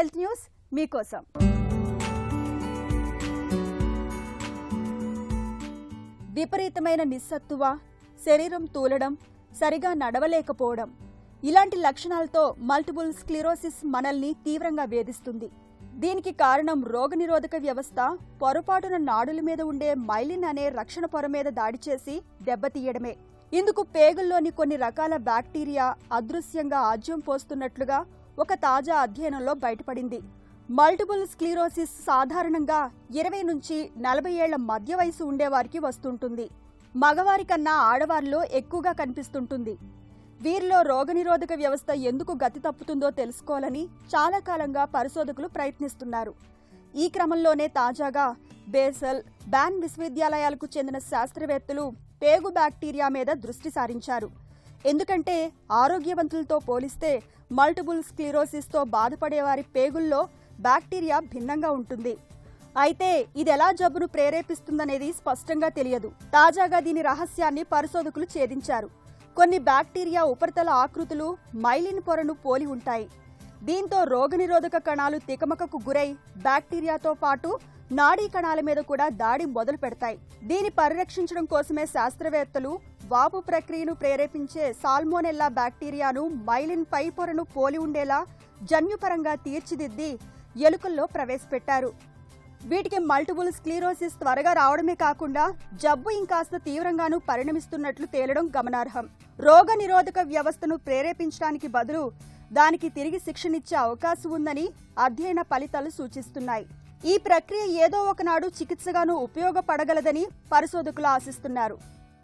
Health news మీకోసం. విపరీతమైన నిస్సత్తువ, శరీరం తూలడం, సరిగా నడవలేకపోవడం ఇలాంటి లక్షణాలతో మల్టిపుల్ స్క్లిరోసిస్ మనల్ని తీవ్రంగా వేధిస్తుంది. దీనికి కారణం రోగనిరోధక వ్యవస్థ పొరపాటున నాడుల మీద ఉండే మైలిన్ అనే రక్షణ పొర మీద దాడి చేసి దెబ్బతీయడమే. ఇందుకు పేగుల్లోని కొన్ని రకాల బ్యాక్టీరియా అదృశ్యంగా ఆజ్యం పోస్తున్నట్లుగా ఒక తాజా అధ్యయనంలో బయటపడింది. మల్టిపుల్ స్క్లిరోసిస్ సాధారణంగా 20 నుంచి 40 ఏళ్ల మధ్య వయసు ఉండేవారికి వస్తుంటుంది. మగవారి కన్నా ఆడవారిలో ఎక్కువగా కనిపిస్తుంటుంది. వీరిలో రోగనిరోధక వ్యవస్థ ఎందుకు గతి తప్పుతుందో తెలుసుకోవాలని చాలా కాలంగా పరిశోధకులు ప్రయత్నిస్తున్నారు. ఈ క్రమంలోనే తాజాగా బేసల్, బాన్ విశ్వవిద్యాలయాలకు చెందిన శాస్త్రవేత్తలు పేగు బ్యాక్టీరియా మీద దృష్టి సారించారు. ఎందుకంటే ఆరోగ్యవంతులతో పోలిస్తే మల్టిపుల్ స్క్లిరోసిస్తో బాధపడేవారి పేగుల్లో బ్యాక్టీరియా భిన్నంగా ఉంటుంది. అయితే ఇదెలా జబ్బును ప్రేరేపిస్తుందనేది స్పష్టంగా తెలియదు. తాజాగా దీని రహస్యాన్ని పరిశోధకులు ఛేదించారు. కొన్ని బ్యాక్టీరియా ఉపరితల ఆకృతులు మైలిన్ పొరను పోలి ఉంటాయి. దీంతో రోగనిరోధక కణాలు తికమకకు గురై బ్యాక్టీరియాతో పాటు నాడీ కణాల మీద కూడా దాడి మొదలు పెడతాయి. దీన్ని పరిరక్షించడం కోసమే శాస్త్రవేత్తలు వాపు ప్రక్రియను ప్రేరేపించే సాల్మోనెల్లా బ్యాక్టీరియాను మైలిన్ పై పొరను పోలి ఉండేలా జన్యుపరంగా తీర్చిదిద్ది ఎలుకల్లో ప్రవేశపెట్టారు. వీటికి మల్టిపుల్ స్క్లిరోసిస్ త్వరగా రావడమే కాకుండా జబ్బు ఇంకాస్త తీవ్రంగానూ పరిణమిస్తున్నట్లు తేలడం గమనార్హం. రోగ నిరోధక వ్యవస్థను ప్రేరేపించడానికి బదులు దానికి తిరిగి శిక్షనిచ్చే అవకాశం ఉందని అధ్యయన ఫలితాలు సూచిస్తున్నాయి. ఈ ప్రక్రియ ఏదో ఒకనాడు చికిత్సగానూ ఉపయోగపడగలదని పరిశోధకులు ఆశిస్తున్నారు.